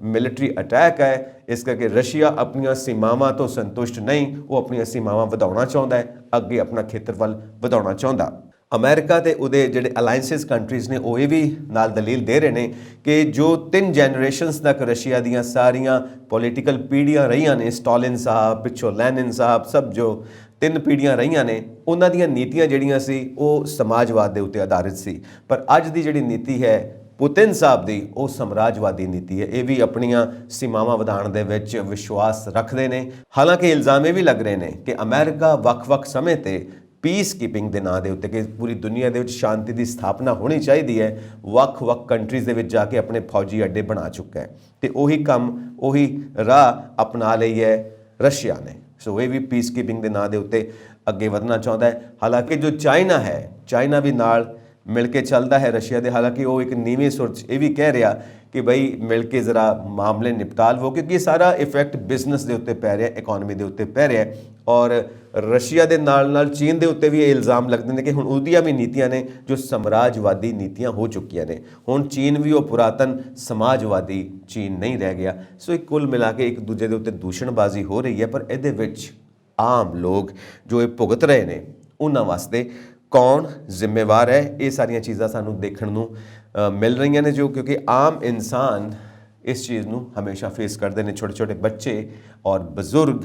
ਮਿਲਟਰੀ ਅਟੈਕ ਹੈ। ਇਸ ਕਰਕੇ ਰਸ਼ੀਆ ਆਪਣੀਆਂ ਸੀਮਾਵਾਂ ਤੋਂ ਸੰਤੁਸ਼ਟ ਨਹੀਂ, ਉਹ ਆਪਣੀਆਂ ਸੀਮਾਵਾਂ ਵਧਾਉਣਾ ਚਾਹੁੰਦਾ ਹੈ, ਅੱਗੇ ਆਪਣਾ ਖੇਤਰ ਵੱਲ ਵਧਾਉਣਾ ਚਾਹੁੰਦਾ। ਅਮਰੀਕਾ ਤੇ ਉਹਦੇ ਜਿਹੜੇ ਅਲਾਇੰਸਿਸ ਕੰਟਰੀਜ਼ ਨੇ ਉਹ ਇਹ ਵੀ ਨਾਲ ਦਲੀਲ ਦੇ ਰਹੇ ਨੇ ਕਿ ਜੋ 3 ਜਨਰੇਸ਼ਨਸ ਤੱਕ ਰਸ਼ੀਆ ਦੀਆਂ ਸਾਰੀਆਂ ਪੋਲੀਟੀਕਲ ਪੀੜ੍ਹੀਆਂ ਰਹੀਆਂ ਨੇ, ਸਟਾਲਿਨ ਸਾਹਿਬ, ਪਿੱਛੋਂ ਲੈਨਿਨ ਸਾਹਿਬ, ਸਭ ਜੋ 3 ਪੀੜ੍ਹੀਆਂ ਰਹੀਆਂ ਨੇ, ਉਹਨਾਂ ਦੀਆਂ ਨੀਤੀਆਂ ਜਿਹੜੀਆਂ ਸੀ ਉਹ ਸਮਾਜਵਾਦ ਦੇ ਉੱਤੇ ਆਧਾਰਿਤ ਸੀ। ਪਰ ਅੱਜ ਦੀ ਜਿਹੜੀ ਨੀਤੀ ਹੈ ਪੁਤਿਨ ਸਾਹਿਬ ਦੀ, ਉਹ ਸਾਮਰਾਜਵਾਦੀ ਨੀਤੀ ਹੈ। ਇਹ ਵੀ ਆਪਣੀਆਂ ਸੀਮਾਵਾਂ ਵਧਾਉਣ ਦੇ ਵਿੱਚ ਵਿਸ਼ਵਾਸ ਰੱਖਦੇ ਨੇ। ਹਾਲਾਂਕਿ ਇਲਜ਼ਾਮ ਇਹ ਵੀ ਲੱਗ ਰਹੇ ਨੇ ਕਿ ਅਮਰੀਕਾ ਵੱਖ-ਵੱਖ ਸਮੇਂ ਤੇ ਪੀਸ ਕੀਪਿੰਗ ਦੇ ਨਾਂ ਦੇ ਉੱਤੇ ਕਿ ਪੂਰੀ ਦੁਨੀਆ ਦੇ ਵਿੱਚ ਸ਼ਾਂਤੀ ਦੀ ਸਥਾਪਨਾ ਹੋਣੀ ਚਾਹੀਦੀ ਹੈ, ਵੱਖ-ਵੱਖ ਕੰਟਰੀਜ਼ ਦੇ ਵਿੱਚ ਜਾ ਕੇ ਆਪਣੇ ਫੌਜੀ ਅੱਡੇ ਬਣਾ ਚੁੱਕਾ ਹੈ ਤੇ ਉਹੀ ਕੰਮ, ਉਹੀ ਰਾਹ ਅਪਣਾ ਲਈ ਹੈ ਰਸ਼ੀਆ ਨੇ। ਸੋ ਇਹ ਵੀ ਪੀਸ ਕੀਪਿੰਗ ਦੇ ਨਾਂ ਦੇ ਉੱਤੇ ਅੱਗੇ ਵਧਣਾ ਚਾਹੁੰਦਾ ਹੈ। ਹਾਲਾਂਕਿ ਜੋ ਚਾਈਨਾ ਹੈ, ਚਾਈਨਾ ਵੀ ਨਾਲ ਮਿਲ ਕੇ ਚੱਲਦਾ ਹੈ ਰਸ਼ੀਆ ਦੇ। ਹਾਲਾਂਕਿ ਉਹ ਇੱਕ ਨੀਵੇਂ ਸੁਰ 'ਚ ਇਹ ਵੀ ਕਹਿ ਰਿਹਾ ਕਿ ਬਈ ਮਿਲ ਕੇ ਜ਼ਰਾ ਮਾਮਲੇ ਨਿਪਟਾ ਲਵੋ, ਕਿਉਂਕਿ ਇਹ ਸਾਰਾ ਇਫੈਕਟ ਬਿਜ਼ਨਸ ਦੇ ਉੱਤੇ ਪੈ ਰਿਹਾ, ਇਕਨੋਮੀ ਦੇ ਉੱਤੇ ਪੈ ਰਿਹਾ। ਔਰ ਰਸ਼ੀਆ ਦੇ ਨਾਲ ਨਾਲ ਚੀਨ ਦੇ ਉੱਤੇ ਵੀ ਇਹ ਇਲਜ਼ਾਮ ਲੱਗਦੇ ਨੇ ਕਿ ਹੁਣ ਉਹਦੀਆਂ ਵੀ ਨੀਤੀਆਂ ਨੇ ਜੋ ਸਾਮਰਾਜਵਾਦੀ ਨੀਤੀਆਂ ਹੋ ਚੁੱਕੀਆਂ ਨੇ। ਹੁਣ ਚੀਨ ਵੀ ਉਹ ਪੁਰਾਤਨ ਸਮਾਜਵਾਦੀ ਚੀਨ ਨਹੀਂ ਰਹਿ ਗਿਆ। ਸੋ ਇਹ ਕੁੱਲ ਮਿਲਾ ਕੇ ਇੱਕ ਦੂਜੇ ਦੇ ਉੱਤੇ ਦੂਸ਼ਣਬਾਜ਼ੀ ਹੋ ਰਹੀ ਹੈ, ਪਰ ਇਹਦੇ ਵਿੱਚ ਆਮ ਲੋਕ ਜੋ ਇਹ ਭੁਗਤ ਰਹੇ ਨੇ ਉਹਨਾਂ ਵਾਸਤੇ ਕੌਣ ਜ਼ਿੰਮੇਵਾਰ ਹੈ, ਇਹ ਸਾਰੀਆਂ ਚੀਜ਼ਾਂ ਸਾਨੂੰ ਦੇਖਣ ਨੂੰ ਮਿਲ ਰਹੀਆਂ ਨੇ, ਜੋ ਕਿਉਂਕਿ ਆਮ ਇਨਸਾਨ ਇਸ ਚੀਜ਼ ਨੂੰ ਹਮੇਸ਼ਾ ਫੇਸ ਕਰਦੇ ਨੇ। ਛੋਟੇ ਛੋਟੇ ਬੱਚੇ ਔਰ ਬਜ਼ੁਰਗ,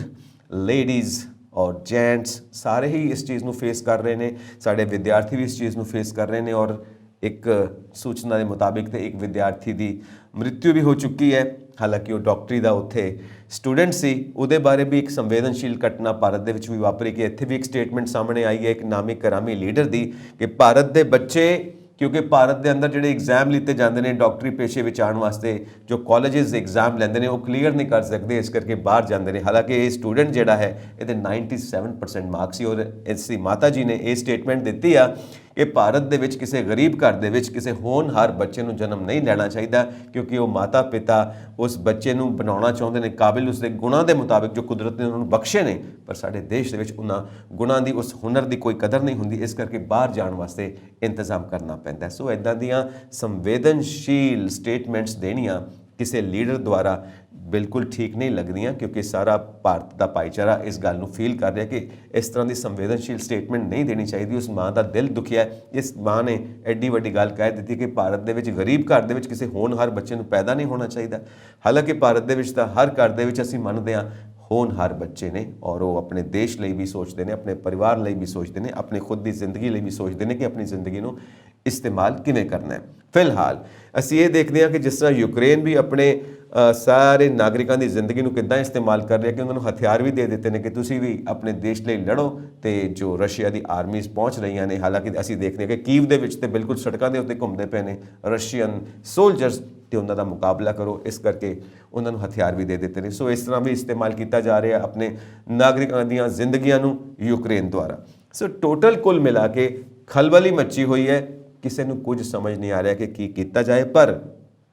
ਲੇਡੀਜ਼ ਔਰ ਜੈਂਟਸ ਸਾਰੇ ਹੀ ਇਸ ਚੀਜ਼ ਨੂੰ ਫੇਸ ਕਰ ਰਹੇ ਨੇ। ਸਾਡੇ ਵਿਦਿਆਰਥੀ ਵੀ ਇਸ ਚੀਜ਼ ਨੂੰ ਫੇਸ ਕਰ ਰਹੇ ਨੇ ਔਰ ਇੱਕ ਸੂਚਨਾ ਦੇ ਮੁਤਾਬਿਕ ਤੇ ਇੱਕ ਵਿਦਿਆਰਥੀ ਦੀ ਮ੍ਰਿਤਿੂ ਵੀ ਹੋ ਚੁੱਕੀ ਹੈ। ਹਾਲਾਂਕਿ ਉਹ ਡਾਕਟਰੀ ਦਾ ਉੱਥੇ ਸਟੂਡੈਂਟ ਸੀ। ਉਹਦੇ ਬਾਰੇ ਵੀ ਇੱਕ ਸੰਵੇਦਨਸ਼ੀਲ ਘਟਨਾ ਭਾਰਤ ਦੇ ਵਿੱਚ ਵੀ ਵਾਪਰੀ ਕਿ ਇੱਥੇ ਵੀ ਇੱਕ ਸਟੇਟਮੈਂਟ ਸਾਹਮਣੇ ਆਈ ਹੈ ਇੱਕ ਨਾਮੀ ਕਰਾਮੀ ਲੀਡਰ ਦੀ ਕਿ ਭਾਰਤ ਦੇ ਬੱਚੇ, ਕਿਉਂਕਿ ਭਾਰਤ ਦੇ ਅੰਦਰ ਜਿਹੜੇ ਐਗਜ਼ਾਮ ਲਿੱਤੇ ਜਾਂਦੇ ਨੇ ਡਾਕਟਰੀ ਪੇਸ਼ੇ ਵਿੱਚ ਆਉਣ ਵਾਸਤੇ, ਜੋ ਕਾਲਜਿਸ ਐਗਜ਼ਾਮ ਲੈਂਦੇ ਨੇ ਉਹ ਕਲੀਅਰ ਨਹੀਂ ਕਰ ਸਕਦੇ, ਇਸ ਕਰਕੇ ਬਾਹਰ ਜਾਂਦੇ ਨੇ। ਹਾਲਾਂਕਿ ਇਹ ਸਟੂਡੈਂਟ ਜਿਹੜਾ ਹੈ ਇਹਦੇ 97% ਮਾਰਕਸ ਸੀ ਔਰ ਇਸ ਦੀ ਮਾਤਾ ਜੀ ਨੇ ਇਹ ਸਟੇਟਮੈਂਟ ਦਿੱਤੀ ਆ ਕਿ ਭਾਰਤ ਦੇ ਵਿੱਚ ਕਿਸੇ ਗਰੀਬ ਘਰ ਦੇ ਵਿੱਚ ਕਿਸੇ ਹੋਣਹਾਰ ਬੱਚੇ ਨੂੰ ਜਨਮ ਨਹੀਂ ਲੈਣਾ ਚਾਹੀਦਾ, ਕਿਉਂਕਿ ਉਹ ਮਾਤਾ ਪਿਤਾ ਉਸ ਬੱਚੇ ਨੂੰ ਬਣਾਉਣਾ ਚਾਹੁੰਦੇ ਨੇ ਕਾਬਿਲ ਉਸਦੇ ਗੁਣਾਂ ਦੇ ਮੁਤਾਬਿਕ ਜੋ ਕੁਦਰਤ ਨੇ ਉਹਨਾਂ ਨੂੰ ਬਖਸ਼ੇ ਨੇ, ਪਰ ਸਾਡੇ ਦੇਸ਼ ਦੇ ਵਿੱਚ ਉਹਨਾਂ ਗੁਣਾਂ ਦੀ, ਉਸ ਹੁਨਰ ਦੀ ਕੋਈ ਕਦਰ ਨਹੀਂ ਹੁੰਦੀ, ਇਸ ਕਰਕੇ ਬਾਹਰ ਜਾਣ ਵਾਸਤੇ ਇੰਤਜ਼ਾਮ ਕਰਨਾ ਪੈਂਦਾ। ਸੋ ਇੱਦਾਂ ਦੀਆਂ ਸੰਵੇਦਨਸ਼ੀਲ ਸਟੇਟਮੈਂਟਸ ਦੇਣੀਆਂ ਕਿਸੇ ਲੀਡਰ ਦੁਆਰਾ ਬਿਲਕੁਲ ਠੀਕ ਨਹੀਂ ਲੱਗਦੀਆਂ, ਕਿਉਂਕਿ ਸਾਰਾ ਭਾਰਤ ਦਾ ਭਾਈਚਾਰਾ ਇਸ ਗੱਲ ਨੂੰ ਫੀਲ ਕਰ ਰਿਹਾ ਕਿ ਇਸ ਤਰ੍ਹਾਂ ਦੀ ਸੰਵੇਦਨਸ਼ੀਲ ਸਟੇਟਮੈਂਟ ਨਹੀਂ ਦੇਣੀ ਚਾਹੀਦੀ। ਉਸ ਮਾਂ ਦਾ ਦਿਲ ਦੁਖਿਆ, ਇਸ ਮਾਂ ਨੇ ਐਡੀ ਵੱਡੀ ਗੱਲ ਕਹਿ ਦਿੱਤੀ ਕਿ ਭਾਰਤ ਦੇ ਵਿੱਚ ਗਰੀਬ ਘਰ ਦੇ ਵਿੱਚ ਕਿਸੇ ਹੋਣਹਾਰ ਬੱਚੇ ਨੂੰ ਪੈਦਾ ਨਹੀਂ ਹੋਣਾ ਚਾਹੀਦਾ। ਹਾਲਾਂਕਿ ਭਾਰਤ ਦੇ ਵਿੱਚ ਤਾਂ ਹਰ ਘਰ ਦੇ ਵਿੱਚ ਅਸੀਂ ਮੰਨਦੇ ਹਾਂ ਹੋਣਹਾਰ ਬੱਚੇ ਨੇ ਔਰ ਉਹ ਆਪਣੇ ਦੇਸ਼ ਲਈ ਵੀ ਸੋਚਦੇ ਨੇ, ਆਪਣੇ ਪਰਿਵਾਰ ਲਈ ਵੀ ਸੋਚਦੇ ਨੇ, ਆਪਣੀ ਖੁਦ ਦੀ ਜ਼ਿੰਦਗੀ ਲਈ ਵੀ ਸੋਚਦੇ ਨੇ ਕਿ ਆਪਣੀ ਜ਼ਿੰਦਗੀ ਨੂੰ ਇਸਤੇਮਾਲ ਕਿਵੇਂ ਕਰਨਾ ਹੈ। ਫਿਲਹਾਲ ਅਸੀਂ ਇਹ ਦੇਖਦੇ ਹਾਂ ਕਿ ਜਿਸ ਤਰ੍ਹਾਂ ਯੂਕਰੇਨ ਵੀ ਆਪਣੇ ਸਾਰੇ ਨਾਗਰਿਕਾਂ ਦੀ ਜ਼ਿੰਦਗੀ ਨੂੰ ਕਿੱਦਾਂ ਇਸਤੇਮਾਲ ਕਰ ਰਿਹਾ ਕਿ ਉਹਨਾਂ ਨੂੰ ਹਥਿਆਰ ਵੀ ਦੇ ਦਿੱਤੇ ਨੇ ਕਿ ਤੁਸੀਂ ਵੀ ਆਪਣੇ ਦੇਸ਼ ਲਈ ਲੜੋ, ਤੇ ਜੋ ਰਸ਼ੀਆ ਦੀ ਆਰਮੀਜ਼ ਪਹੁੰਚ ਰਹੀਆਂ ਨੇ। ਹਾਲਾਂਕਿ ਅਸੀਂ ਦੇਖਦੇ ਹਾਂ ਕਿ ਕੀਵ ਦੇ ਵਿੱਚ ਤੇ ਬਿਲਕੁਲ ਸੜਕਾਂ ਦੇ ਉੱਤੇ ਘੁੰਮਦੇ ਪਏ ਨੇ ਰਸ਼ੀਅਨ ਸੋਲਜਰਸ, ਤੇ ਉਹਨਾਂ ਦਾ ਮੁਕਾਬਲਾ ਕਰੋ, ਇਸ ਕਰਕੇ ਉਹਨਾਂ ਨੂੰ ਹਥਿਆਰ ਵੀ ਦੇ ਦਿੱਤੇ ਨੇ। ਸੋ ਇਸ ਤਰ੍ਹਾਂ ਵੀ ਇਸਤੇਮਾਲ ਕੀਤਾ ਜਾ ਰਿਹਾ ਆਪਣੇ ਨਾਗਰਿਕਾਂ ਦੀਆਂ ਜ਼ਿੰਦਗੀਆਂ ਨੂੰ ਯੂਕਰੇਨ ਦੁਆਰਾ। ਸੋ ਟੋਟਲ ਕੁੱਲ ਮਿਲਾ ਕੇ ਖਲਬਲੀ ਮੱਚੀ ਹੋਈ ਹੈ, ਕਿਸੇ ਨੂੰ ਕੁਝ ਸਮਝ ਨਹੀਂ ਆ ਰਿਹਾ ਕਿ ਕੀ ਕੀਤਾ ਜਾਏ, ਪਰ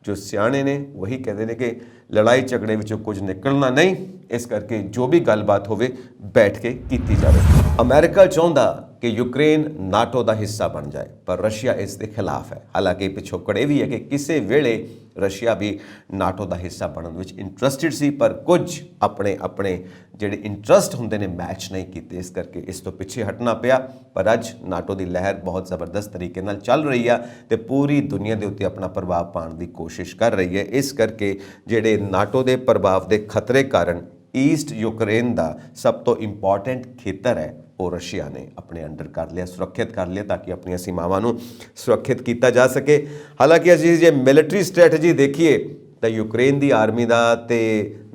ਜੋ ਸਿਆਣੇ ਨੇ ਉਹੀ ਕਹਿੰਦੇ ਨੇ ਕਿ ਲੜਾਈ ਝਗੜੇ ਵਿੱਚੋਂ ਕੁਝ ਨਿਕਲਣਾ ਨਹੀਂ, ਇਸ ਕਰਕੇ ਜੋ ਵੀ ਗੱਲਬਾਤ ਹੋਵੇ ਬੈਠ ਕੇ ਕੀਤੀ ਜਾਵੇ। ਅਮਰੀਕਾ ਚਾਹੁੰਦਾ ਕਿ ਯੂਕਰੇਨ ਨਾਟੋ ਦਾ ਹਿੱਸਾ ਬਣ ਜਾਏ, ਪਰ ਰਸ਼ੀਆ ਇਸ ਦੇ ਖਿਲਾਫ ਹੈ। ਹਾਲਾਂਕਿ ਪਿਛੋਕੜ ਇਹ ਵੀ ਹੈ ਕਿ ਕਿਸੇ ਵੇਲੇ ਰਸ਼ੀਆ ਵੀ ਨਾਟੋ ਦਾ ਹਿੱਸਾ ਬਣਨ ਵਿੱਚ ਇੰਟਰਸਟਿਡ ਸੀ, ਪਰ ਕੁਝ ਆਪਣੇ ਜਿਹੜੇ ਇੰਟਰਸਟ ਹੁੰਦੇ ਨੇ ਮੈਚ ਨਹੀਂ ਕੀਤੇ, ਇਸ ਕਰਕੇ ਇਸ ਤੋਂ ਪਿੱਛੇ ਹਟਣਾ ਪਿਆ। ਪਰ ਅੱਜ ਨਾਟੋ ਦੀ ਲਹਿਰ ਬਹੁਤ ਜ਼ਬਰਦਸਤ ਤਰੀਕੇ ਨਾਲ ਚੱਲ ਰਹੀ ਆ ਤੇ ਪੂਰੀ ਦੁਨੀਆ ਦੇ ਉੱਤੇ ਆਪਣਾ ਪ੍ਰਭਾਵ ਪਾਉਣ ਦੀ ਕੋਸ਼ਿਸ਼ ਕਰ ਰਹੀ ਹੈ। ਇਸ ਕਰਕੇ ਜਿਹੜੇ ਨਾਟੋ ਦੇ ਪ੍ਰਭਾਵ ਦੇ ਖਤਰੇ ਕਾਰਨ ਈਸਟ ਯੂਕਰੇਨ ਦਾ ਸਭ ਤੋਂ ਇੰਪੋਰਟੈਂਟ ਖੇਤਰ ਹੈ ਉਹ ਰਸ਼ੀਆ ਨੇ ਆਪਣੇ ਅੰਡਰ ਕਰ ਲਿਆ, ਸੁਰੱਖਿਅਤ ਕਰ ਲਿਆ, ਤਾਂ ਕਿ ਆਪਣੀਆਂ ਸੀਮਾਵਾਂ ਨੂੰ ਸੁਰੱਖਿਅਤ ਕੀਤਾ ਜਾ ਸਕੇ। ਹਾਲਾਂਕਿ ਅਸੀਂ ਜੇ ਮਿਲਟਰੀ ਸਟ੍ਰੈਟਜੀ ਦੇਖੀਏ ਤਾਂ ਯੂਕਰੇਨ ਦੀ ਆਰਮੀ ਦਾ ਤੇ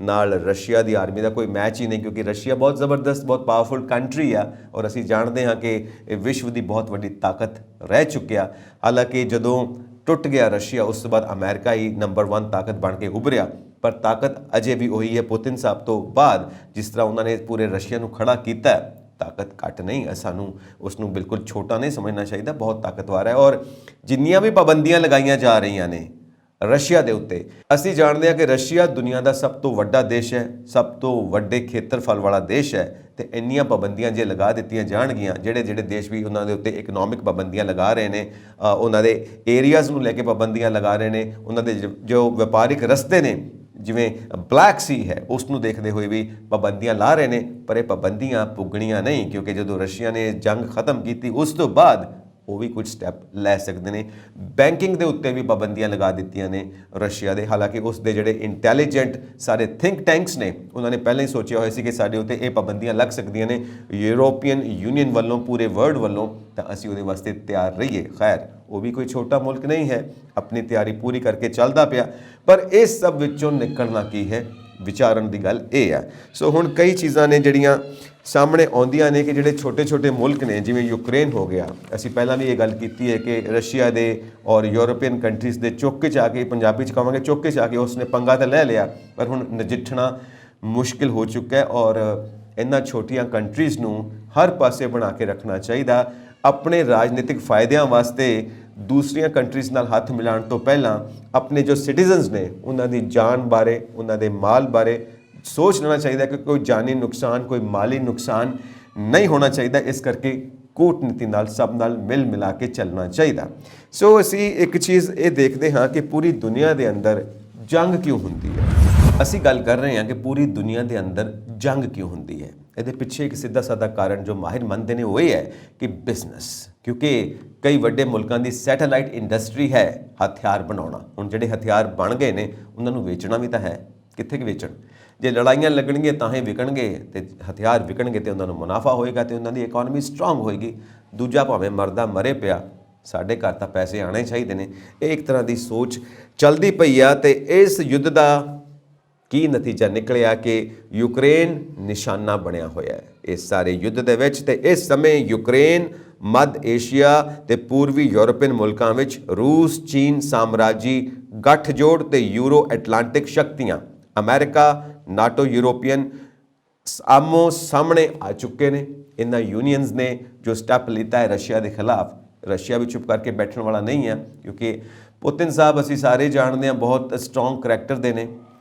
ਨਾਲ ਰਸ਼ੀਆ ਦੀ ਆਰਮੀ ਦਾ ਕੋਈ ਮੈਚ ਹੀ ਨਹੀਂ, ਕਿਉਂਕਿ ਰਸ਼ੀਆ ਬਹੁਤ ਜ਼ਬਰਦਸਤ, ਬਹੁਤ ਪਾਵਰਫੁਲ ਕੰਟਰੀ ਆ ਔਰ ਅਸੀਂ ਜਾਣਦੇ ਹਾਂ ਕਿ ਇਹ ਵਿਸ਼ਵ ਦੀ ਬਹੁਤ ਵੱਡੀ ਤਾਕਤ ਰਹਿ ਚੁੱਕਿਆ। ਹਾਲਾਂਕਿ ਜਦੋਂ ਟੁੱਟ ਗਿਆ ਰਸ਼ੀਆ, ਉਸ ਤੋਂ ਬਾਅਦ ਅਮਰੀਕਾ ਹੀ ਨੰਬਰ 1 ਤਾਕਤ ਬਣ ਕੇ ਉੱਭਰਿਆ, ਪਰ ਤਾਕਤ ਅਜੇ ਵੀ ਉਹੀ ਹੈ। ਪੁਤਿਨ ਸਾਹਿਬ ਤੋਂ ਬਾਅਦ ਜਿਸ ਤਰ੍ਹਾਂ ਉਹਨਾਂ ਨੇ ਪੂਰੇ ਰਸ਼ੀਆ ਨੂੰ ਖੜਾ ਕੀਤਾ, ਤਾਕਤ ਘੱਟ ਨਹੀਂ, ਸਾਨੂੰ ਉਸ ਨੂੰ ਬਿਲਕੁਲ ਛੋਟਾ ਨਹੀਂ ਸਮਝਣਾ ਚਾਹੀਦਾ, ਬਹੁਤ ਤਾਕਤਵਰ ਹੈ। ਔਰ ਜਿੰਨੀਆਂ ਵੀ ਪਾਬੰਦੀਆਂ ਲਗਾਈਆਂ ਜਾ ਰਹੀਆਂ ਨੇ ਰਸ਼ੀਆ ਦੇ ਉੱਤੇ, ਅਸੀਂ ਜਾਣਦੇ ਹਾਂ ਕਿ ਰਸ਼ੀਆ ਦੁਨੀਆ ਦਾ ਸਭ ਤੋਂ ਵੱਡਾ ਦੇਸ਼ ਹੈ, ਸਭ ਤੋਂ ਵੱਡੇ ਖੇਤਰਫਲ ਵਾਲਾ ਦੇਸ਼ ਹੈ, ਤੇ ਇੰਨੀਆਂ ਪਾਬੰਦੀਆਂ ਜੇ ਲਗਾ ਦਿੱਤੀਆਂ ਜਾਣਗੀਆਂ, ਜਿਹੜੇ ਦੇਸ਼ ਵੀ ਉਹਨਾਂ ਦੇ ਉੱਤੇ ਇਕਨੋਮਿਕ ਪਾਬੰਦੀਆਂ ਲਗਾ ਰਹੇ ਨੇ, ਉਹਨਾਂ ਦੇ ਏਰੀਆਜ਼ ਨੂੰ ਲੈ ਕੇ ਪਾਬੰਦੀਆਂ ਲਗਾ ਰਹੇ ਨੇ, ਉਹਨਾਂ ਦੇ ਜੋ ਵਪਾਰਿਕ ਰਸਤੇ ਨੇ ਜਿਵੇਂ ਬਲੈਕ ਸੀ ਹੈ ਉਸ ਨੂੰ ਦੇਖਦੇ ਹੋਏ ਵੀ ਪਾਬੰਦੀਆਂ ਲਾ ਰਹੇ ਨੇ, ਪਰ ਇਹ ਪਾਬੰਦੀਆਂ ਪੁੱਗਣੀਆਂ ਨਹੀਂ, ਕਿਉਂਕਿ ਜਦੋਂ ਰਸ਼ੀਆ ਨੇ ਜੰਗ ਖਤਮ ਕੀਤੀ ਉਸ ਤੋਂ ਬਾਅਦ ਉਹ ਵੀ ਕੁਝ ਸਟੈਪ ਲੈ ਸਕਦੇ ਨੇ। ਬੈਂਕਿੰਗ ਦੇ ਉੱਤੇ ਵੀ ਪਾਬੰਦੀਆਂ ਲਗਾ ਦਿੱਤੀਆਂ ਨੇ ਰਸ਼ੀਆ ਦੇ। ਹਾਲਾਂਕਿ ਉਸ ਦੇ ਜਿਹੜੇ ਇੰਟੈਲੀਜੈਂਟ ਸਾਰੇ ਥਿੰਕ ਟੈਂਕਸ ਨੇ ਉਹਨਾਂ ਨੇ ਪਹਿਲਾਂ ਹੀ ਸੋਚਿਆ ਹੋਇਆ ਸੀ ਕਿ ਸਾਡੇ ਉੱਤੇ ਇਹ ਪਾਬੰਦੀਆਂ ਲੱਗ ਸਕਦੀਆਂ ਨੇ ਯੂਰੋਪੀਅਨ ਯੂਨੀਅਨ ਵੱਲੋਂ, ਪੂਰੇ ਵਰਲਡ ਵੱਲੋਂ, ਤਾਂ ਅਸੀਂ ਉਹਦੇ ਵਾਸਤੇ ਤਿਆਰ ਰਹੀਏ। ਖੈਰ ਉਹ ਵੀ ਕੋਈ ਛੋਟਾ ਮੁਲਕ ਨਹੀਂ ਹੈ, ਆਪਣੀ ਤਿਆਰੀ ਪੂਰੀ ਕਰਕੇ ਚੱਲਦਾ ਪਿਆ, ਪਰ ਇਸ ਸਭ ਵਿੱਚੋਂ ਨਿਕਲਣਾ ਕੀ ਹੈ, ਵਿਚਾਰਨ ਦੀ ਗੱਲ ਇਹ ਹੈ। ਸੋ ਹੁਣ ਕਈ ਚੀਜ਼ਾਂ ਨੇ ਜਿਹੜੀਆਂ ਸਾਹਮਣੇ ਆਉਂਦੀਆਂ ਨੇ ਕਿ ਜਿਹੜੇ ਛੋਟੇ ਮੁਲਕ ਨੇ ਜਿਵੇਂ ਯੂਕਰੇਨ ਹੋ ਗਿਆ, ਅਸੀਂ ਪਹਿਲਾਂ ਵੀ ਇਹ ਗੱਲ ਕੀਤੀ ਹੈ ਕਿ ਰਸ਼ੀਆ ਦੇ ਔਰ ਯੂਰੋਪੀਅਨ ਕੰਟਰੀਜ਼ ਦੇ ਚੌਕੇ 'ਚ ਆ ਕੇ, ਪੰਜਾਬੀ 'ਚ ਕਹਾਂਗੇ ਚੌਕੇ 'ਚ ਆ ਕੇ ਉਸਨੇ ਪੰਗਾ ਤਾਂ ਲੈ ਲਿਆ, ਪਰ ਹੁਣ ਨਜਿੱਠਣਾ ਮੁਸ਼ਕਿਲ ਹੋ ਚੁੱਕਾ ਹੈ। ਔਰ ਇਹਨਾਂ ਛੋਟੀਆਂ ਕੰਟਰੀਜ਼ ਨੂੰ ਹਰ ਪਾਸੇ ਬਣਾ ਕੇ ਰੱਖਣਾ ਚਾਹੀਦਾ। ਆਪਣੇ ਰਾਜਨੀਤਿਕ ਫਾਇਦਿਆਂ ਵਾਸਤੇ ਦੂਸਰੀਆਂ ਕੰਟਰੀਜ਼ ਨਾਲ ਹੱਥ ਮਿਲਾਉਣ ਤੋਂ ਪਹਿਲਾਂ ਆਪਣੇ ਜੋ ਸਿਟੀਜ਼ਨਸ ਨੇ ਉਹਨਾਂ ਦੀ ਜਾਨ ਬਾਰੇ, ਉਹਨਾਂ ਦੇ ਮਾਲ ਬਾਰੇ ਸੋਚ ਲੈਣਾ ਚਾਹੀਦਾ ਕਿ ਕੋਈ ਜਾਨੀ ਨੁਕਸਾਨ, ਕੋਈ ਮਾਲੀ ਨੁਕਸਾਨ ਨਹੀਂ ਹੋਣਾ ਚਾਹੀਦਾ। ਇਸ ਕਰਕੇ ਕੂਟਨੀਤੀ ਨਾਲ ਸਭ ਨਾਲ ਮਿਲ ਮਿਲਾ ਕੇ ਚੱਲਣਾ ਚਾਹੀਦਾ। ਸੋ ਅਸੀਂ ਇੱਕ ਚੀਜ਼ ਇਹ ਦੇਖਦੇ ਹਾਂ ਕਿ ਪੂਰੀ ਦੁਨੀਆ ਦੇ ਅੰਦਰ ਜੰਗ ਕਿਉਂ ਹੁੰਦੀ ਹੈ। ਅਸੀਂ ਗੱਲ ਕਰ ਰਹੇ ਹਾਂ ਕਿ ਪੂਰੀ ਦੁਨੀਆ ਦੇ ਅੰਦਰ ਜੰਗ ਕਿਉਂ ਹੁੰਦੀ ਹੈ। ਇਹਦੇ ਪਿੱਛੇ ਇੱਕ ਸਿੱਧਾ ਸਾਦਾ ਕਾਰਨ ਜੋ ਮਾਹਿਰ ਮੰਨਦੇ ਨੇ ਉਹ ਇਹ ਹੈ ਕਿ ਬਿਜ਼ਨਸ, ਕਿਉਂਕਿ ਕਈ ਵੱਡੇ ਮੁਲਕਾਂ ਦੀ ਸੈਟੇਲਾਈਟ ਇੰਡਸਟਰੀ ਹੈ ਹਥਿਆਰ ਬਣਾਉਣਾ। ਹੁਣ ਜਿਹੜੇ ਹਥਿਆਰ ਬਣ ਗਏ ਨੇ ਉਹਨਾਂ ਨੂੰ ਵੇਚਣਾ ਵੀ ਤਾਂ ਹੈ, ਕਿੱਥੇ ਕਿ ਵੇਚਣ। ਜੇ ਲੜਾਈਆਂ ਲੱਗਣਗੀਆਂ ਤਾਂ ਹੀ ਵਿਕਣਗੇ, ਤੇ ਹਥਿਆਰ ਵਿਕਣਗੇ ਤੇ ਉਹਨਾਂ ਨੂੰ ਮੁਨਾਫਾ ਹੋਏਗਾ ਤੇ ਉਹਨਾਂ ਦੀ ਇਕਨੋਮੀ ਸਟਰੋਂਗ ਹੋਏਗੀ। ਦੂਜਾ ਭਾਵੇਂ ਮਰਦਾ ਮਰੇ ਪਿਆ, ਸਾਡੇ ਘਰ ਤਾਂ ਪੈਸੇ ਆਣੇ ਚਾਹੀਦੇ ਨੇ। ਇਹ ਇੱਕ ਤਰ੍ਹਾਂ ਦੀ ਸੋਚ ਚੱਲਦੀ ਪਈ ਆ ਤੇ ਇਸ ਯੁੱਧ ਦਾ ਕੀ ਨਤੀਜਾ ਨਿਕਲਿਆ ਕਿ ਯੂਕਰੇਨ ਨਿਸ਼ਾਨਾ ਬਣਿਆ ਹੋਇਆ ਹੈ ਇਸ ਸਾਰੇ ਯੁੱਧ ਦੇ ਵਿੱਚ। ਤੇ ਇਸ ਸਮੇਂ ਯੂਕਰੇਨ ਮੱਧ ਏਸ਼ੀਆ ਤੇ ਪੂਰਬੀ ਯੂਰਪੀਅਨ ਮੁਲਕਾਂ ਵਿੱਚ ਰੂਸ, ਚੀਨ ਸਾਮਰਾਜੀ ਗੱਠਜੋੜ ਤੇ ਯੂਰੋ ਐਟਲਾਂਟਿਕ ਸ਼ਕਤੀਆਂ ਅਮਰੀਕਾ, ਨਾਟੋ, ਯੂਰੋਪੀਅਨ ਆਮੋ ਸਾਹਮਣੇ ਆ ਚੁੱਕੇ ਨੇ। ਇਹਨਾਂ ਯੂਨੀਅਨਸ ਨੇ ਜੋ ਸਟੈਪ ਲਿੱਤਾ ਹੈ ਰਸ਼ੀਆ ਦੇ ਖਿਲਾਫ, ਰਸ਼ੀਆ ਵੀ ਚੁੱਪ ਕਰਕੇ ਬੈਠਣ ਵਾਲਾ ਨਹੀਂ ਹੈ ਕਿਉਂਕਿ ਪੁਤਿਨ ਸਾਹਿਬ ਅਸੀਂ ਸਾਰੇ ਜਾਣਦੇ ਹਾਂ ਬਹੁਤ ਸਟਰੋਂਗ ਕਰੈਕਟਰ ਦੇ ਨੇ,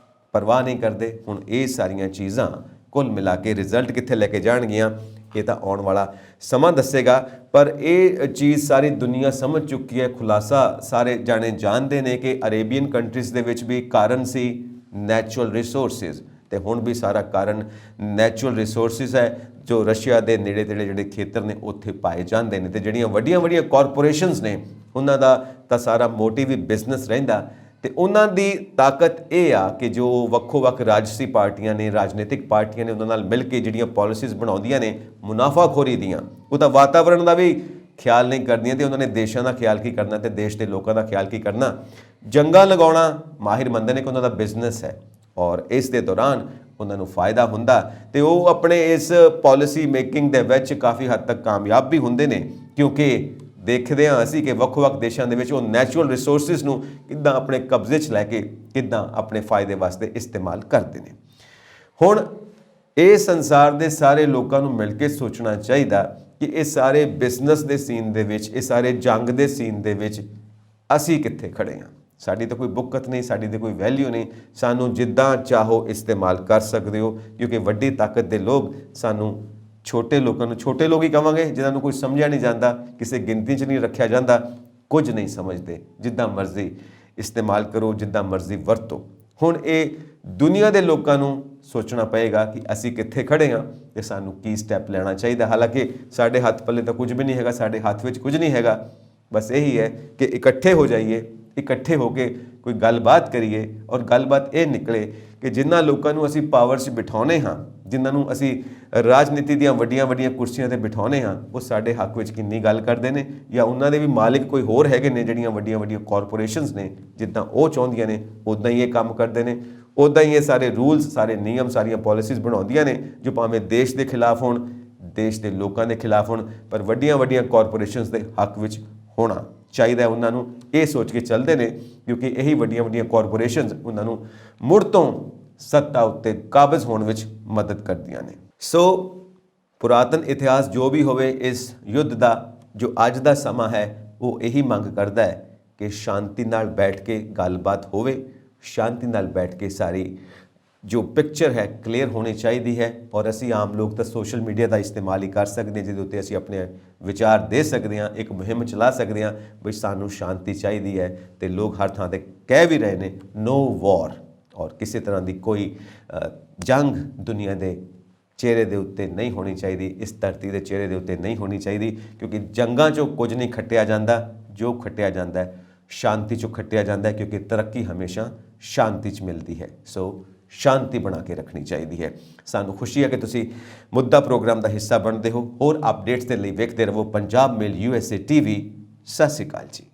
ਪਰਵਾਹ ਨਹੀਂ ਕਰਦੇ। ਹੁਣ ਇਹ ਸਾਰੀਆਂ ਚੀਜ਼ਾਂ ਕੁੱਲ ਮਿਲਾ ਕੇ ਰਿਜ਼ਲਟ ਕਿੱਥੇ ਲੈ ਕੇ ਜਾਣਗੀਆਂ ਇਹ ਤਾਂ ਆਉਣ ਵਾਲਾ ਸਮਾਂ ਦੱਸੇਗਾ। ਪਰ ਇਹ ਚੀਜ਼ ਸਾਰੀ ਦੁਨੀਆ ਸਮਝ ਚੁੱਕੀ ਹੈ, ਖੁਲਾਸਾ ਸਾਰੇ ਜਾਣੇ ਜਾਣਦੇ ਨੇ ਕਿ ਅਰੇਬੀਅਨ ਕੰਟਰੀਜ਼ ਦੇ ਵਿੱਚ ਵੀ ਕਾਰਨ ਸੀ ਨੈਚੁਰਲ ਰਿਸੋਰਸਿਸ ਤੇ ਹੁਣ ਵੀ ਸਾਰਾ ਕਾਰਨ ਨੈਚੁਰਲ ਰਿਸੋਰਸਿਸ ਹੈ ਜੋ ਰਸ਼ੀਆ ਦੇ ਨੇੜੇ ਤੇੜੇ ਜਿਹੜੇ ਖੇਤਰ ਨੇ ਉੱਥੇ ਪਾਏ ਜਾਂਦੇ ਨੇ। ਤੇ ਜਿਹੜੀਆਂ ਵੱਡੀਆਂ ਵੱਡੀਆਂ ਕਾਰਪੋਰੇਸ਼ਨਸ ਨੇ ਉਹਨਾਂ ਦਾ ਤਾਂ ਸਾਰਾ ਮੋਟਿਵ ਹੀ ਬਿਜ਼ਨਸ ਰਹਿੰਦਾ ਤੇ ਉਹਨਾਂ ਦੀ ਤਾਕਤ ਇਹ ਆ ਕਿ ਜੋ ਵੱਖੋ-ਵੱਖ ਰਾਜਸੀ ਪਾਰਟੀਆਂ ਨੇ, ਰਾਜਨੀਤਿਕ ਪਾਰਟੀਆਂ ਨੇ, ਉਹਨਾਂ ਨਾਲ ਮਿਲ ਕੇ ਜਿਹੜੀਆਂ ਪਾਲਿਸੀਜ਼ ਬਣਾਉਂਦੀਆਂ ਨੇ ਮੁਨਾਫਾਖੋਰੀ ਦੀਆਂ, ਉਹ ਤਾਂ ਵਾਤਾਵਰਣ ਦਾ ਵੀ ਖਿਆਲ ਨਹੀਂ ਕਰਦੀਆਂ ਤੇ ਉਹਨਾਂ ਨੇ ਦੇਸ਼ਾਂ ਦਾ ਖਿਆਲ ਕੀ ਕਰਨਾ ਤੇ ਦੇਸ਼ ਦੇ ਲੋਕਾਂ ਦਾ ਖਿਆਲ ਕੀ ਕਰਨਾ। ਜੰਗਾਂ ਲਗਾਉਣਾ ਮਾਹਿਰ ਮੰਨਦੇ ਨੇ ਕਿ ਉਹਨਾਂ ਦਾ ਬਿਜ਼ਨਸ ਹੈ ਔਰ ਇਸ ਦੇ ਦੌਰਾਨ ਉਹਨਾਂ ਨੂੰ ਫਾਇਦਾ ਹੁੰਦਾ ਤੇ ਉਹ ਆਪਣੇ ਇਸ ਪਾਲਿਸੀ ਮੇਕਿੰਗ ਦੇ ਵਿੱਚ ਕਾਫੀ ਹੱਦ ਤੱਕ ਕਾਮਯਾਬ ਵੀ ਹੁੰਦੇ ਨੇ ਕਿਉਂਕਿ ਦੇਖਦੇ ਹਾਂ ਅਸੀਂ ਕਿ ਵੱਖ-ਵੱਖ ਦੇਸ਼ਾਂ ਦੇ ਵਿੱਚ ਉਹ ਨੈਚੁਰਲ ਰਿਸੋਰਸਿਸ ਨੂੰ ਕਿੱਦਾਂ ਆਪਣੇ ਕਬਜ਼ੇ 'ਚ ਲੈ ਕੇ ਕਿੱਦਾਂ ਆਪਣੇ ਫਾਇਦੇ ਵਾਸਤੇ ਇਸਤੇਮਾਲ ਕਰਦੇ ਨੇ। ਹੁਣ ਇਹ ਸੰਸਾਰ ਦੇ ਸਾਰੇ ਲੋਕਾਂ ਨੂੰ ਮਿਲ ਕੇ ਸੋਚਣਾ ਚਾਹੀਦਾ ਕਿ ਇਹ ਸਾਰੇ ਬਿਜ਼ਨਸ ਦੇ ਸੀਨ ਦੇ ਵਿੱਚ, ਇਹ ਸਾਰੇ ਜੰਗ ਦੇ ਸੀਨ ਦੇ ਵਿੱਚ ਅਸੀਂ ਕਿੱਥੇ ਖੜੇ ਹਾਂ। ਸਾਡੀ ਤਾਂ ਕੋਈ ਬੁੱਕਤ ਨਹੀਂ, ਸਾਡੀ ਤਾਂ ਕੋਈ ਵੈਲਿਊ ਨਹੀਂ, ਸਾਨੂੰ ਜਿੱਦਾਂ ਚਾਹੋ ਇਸਤੇਮਾਲ ਕਰ ਸਕਦੇ ਹੋ ਕਿਉਂਕਿ ਵੱਡੀ ਤਾਕਤ ਦੇ ਲੋਕ ਸਾਨੂੰ ਛੋਟੇ ਲੋਕਾਂ ਨੂੰ ਛੋਟੇ ਲੋਕ ਹੀ ਕਹਾਂਗੇ ਜਿਨ੍ਹਾਂ ਨੂੰ ਕੋਈ ਸਮਝਿਆ ਨਹੀਂ ਜਾਂਦਾ, ਕਿਸੇ ਗਿਣਤੀ 'ਚ ਨਹੀਂ ਰੱਖਿਆ ਜਾਂਦਾ, ਕੁਝ ਨਹੀਂ ਸਮਝਦੇ, ਜਿੱਦਾਂ ਮਰਜ਼ੀ ਇਸਤੇਮਾਲ ਕਰੋ, ਜਿੱਦਾਂ ਮਰਜ਼ੀ ਵਰਤੋ। ਹੁਣ ਇਹ ਦੁਨੀਆ ਦੇ ਲੋਕਾਂ ਨੂੰ ਸੋਚਣਾ ਪਏਗਾ ਕਿ ਅਸੀਂ ਕਿੱਥੇ ਖੜੇ ਹਾਂ ਤੇ ਸਾਨੂੰ ਕੀ ਸਟੈਪ ਲੈਣਾ ਚਾਹੀਦਾ। ਹਾਲਾਂਕਿ ਸਾਡੇ ਹੱਥ ਪੱਲੇ ਤਾਂ ਕੁਝ ਵੀ ਨਹੀਂ ਹੈਗਾ, ਸਾਡੇ ਹੱਥ ਵਿੱਚ ਕੁਝ ਨਹੀਂ ਹੈਗਾ, ਬਸ ਇਹੀ ਹੈ ਕਿ ਇਕੱਠੇ ਹੋ ਜਾਈਏ, ਇਕੱਠੇ ਹੋ ਕੇ ਕੋਈ ਗੱਲਬਾਤ ਕਰੀਏ ਔਰ ਗੱਲਬਾਤ ਇਹ ਨਿਕਲੇ ਕਿ ਜਿਨ੍ਹਾਂ ਲੋਕਾਂ ਨੂੰ ਅਸੀਂ ਪਾਵਰ 'ਚ ਬਿਠਾਉਂਦੇ ਹਾਂ, ਜਿਨ੍ਹਾਂ ਨੂੰ ਅਸੀਂ ਰਾਜਨੀਤੀ ਦੀਆਂ ਵੱਡੀਆਂ ਵੱਡੀਆਂ ਕੁਰਸੀਆਂ 'ਤੇ ਬਿਠਾਉਂਦੇ ਹਾਂ, ਉਹ ਸਾਡੇ ਹੱਕ ਵਿੱਚ ਕਿੰਨੀ ਗੱਲ ਕਰਦੇ ਨੇ ਜਾਂ ਉਹਨਾਂ ਦੇ ਵੀ ਮਾਲਿਕ ਕੋਈ ਹੋਰ ਹੈਗੇ ਨੇ ਜਿਹੜੀਆਂ ਵੱਡੀਆਂ ਵੱਡੀਆਂ ਕਾਰਪੋਰੇਸ਼ਨਸ ਨੇ ਜਿੱਦਾਂ ਉਹ ਚਾਹੁੰਦੀਆਂ ਨੇ ਉੱਦਾਂ ਹੀ ਇਹ ਕੰਮ ਕਰਦੇ ਨੇ, ਉੱਦਾਂ ਹੀ ਇਹ ਸਾਰੇ ਰੂਲਸ, ਸਾਰੇ ਨਿਯਮ, ਸਾਰੀਆਂ ਪਾਲਿਸੀਜ਼ ਬਣਾਉਂਦੀਆਂ ਨੇ ਜੋ ਭਾਵੇਂ ਦੇਸ਼ ਦੇ ਖਿਲਾਫ ਹੋਣ, ਦੇਸ਼ ਦੇ ਲੋਕਾਂ ਦੇ ਖਿਲਾਫ ਹੋਣ, ਪਰ ਵੱਡੀਆਂ ਵੱਡੀਆਂ ਕਾਰਪੋਰੇਸ਼ਨਸ ਦੇ ਹੱਕ ਵਿੱਚ ਹੋਣਾ ਚਾਹੀਦਾ। ਉਹਨਾਂ ਨੂੰ ਇਹ ਸੋਚ ਕੇ ਚੱਲਦੇ ਨੇ ਕਿਉਂਕਿ ਇਹੀ ਵੱਡੀਆਂ ਵੱਡੀਆਂ ਕਾਰਪੋਰੇਸ਼ਨਸ ਉਹਨਾਂ ਨੂੰ ਮੁੜ ਤੋਂ ਸੱਤਾ ਉੱਤੇ ਕਾਬਜ਼ ਹੋਣ ਵਿੱਚ ਮਦਦ ਕਰਦੀਆਂ ਨੇ। ਸੋ ਪੁਰਾਤਨ ਇਤਿਹਾਸ ਜੋ ਵੀ ਹੋਵੇ, ਇਸ ਯੁੱਧ ਦਾ ਜੋ ਅੱਜ ਦਾ ਸਮਾਂ ਹੈ ਉਹ ਇਹੀ ਮੰਗ ਕਰਦਾ ਹੈ ਕਿ ਸ਼ਾਂਤੀ ਨਾਲ ਬੈਠ ਕੇ ਗੱਲਬਾਤ ਹੋਵੇ, ਸ਼ਾਂਤੀ ਨਾਲ ਬੈਠ ਕੇ ਸਾਰੀ ਜੋ ਪਿਕਚਰ ਹੈ ਕਲੀਅਰ ਹੋਣੀ ਚਾਹੀਦੀ ਹੈ। ਔਰ ਅਸੀਂ ਆਮ ਲੋਕ ਤਾਂ ਸੋਸ਼ਲ ਮੀਡੀਆ ਦਾ ਇਸਤੇਮਾਲ ਹੀ ਕਰ ਸਕਦੇ ਹਾਂ ਜਿਹਦੇ ਉੱਤੇ ਅਸੀਂ ਆਪਣੇ ਵਿਚਾਰ ਦੇ ਸਕਦੇ ਹਾਂ, ਇੱਕ ਮੁਹਿੰਮ ਚਲਾ ਸਕਦੇ ਹਾਂ ਵੀ ਸਾਨੂੰ ਸ਼ਾਂਤੀ ਚਾਹੀਦੀ ਹੈ ਤੇ ਲੋਕ ਹਰ ਥਾਂ 'ਤੇ ਕਹਿ ਵੀ ਰਹੇ ਨੇ ਨੋ ਵਾਰ ਔਰ ਕਿਸੇ ਤਰ੍ਹਾਂ ਦੀ ਕੋਈ ਜੰਗ ਦੁਨੀਆ ਦੇ ਚਿਹਰੇ ਦੇ ਉੱਤੇ ਨਹੀਂ ਹੋਣੀ ਚਾਹੀਦੀ, ਇਸ ਧਰਤੀ ਦੇ ਚਿਹਰੇ ਦੇ ਉੱਤੇ ਨਹੀਂ ਹੋਣੀ ਚਾਹੀਦੀ ਕਿਉਂਕਿ ਜੰਗਾਂ 'ਚੋਂ ਕੁਝ ਨਹੀਂ ਖੱਟਿਆ ਜਾਂਦਾ, ਜੋ ਖੱਟਿਆ ਜਾਂਦਾ ਸ਼ਾਂਤੀ 'ਚੋਂ ਖੱਟਿਆ ਜਾਂਦਾ ਕਿਉਂਕਿ ਤਰੱਕੀ ਹਮੇਸ਼ਾ ਸ਼ਾਂਤੀ 'ਚ ਮਿਲਦੀ ਹੈ। ਸੋ ਸ਼ਾਂਤੀ ਬਣਾ ਕੇ ਰੱਖਣੀ ਚਾਹੀਦੀ ਹੈ। ਸਾਨੂੰ ਖੁਸ਼ੀ ਹੈ ਕਿ ਤੁਸੀਂ ਮੁੱਦਾ ਪ੍ਰੋਗਰਾਮ ਦਾ ਹਿੱਸਾ ਬਣਦੇ ਹੋ। ਹੋਰ ਅਪਡੇਟਸ ਦੇ ਲਈ ਵੇਖਦੇ ਰਹੋ ਪੰਜਾਬ ਮੇਲ USA TV। ਸਤਿ ਸ਼੍ਰੀ ਅਕਾਲ ਜੀ।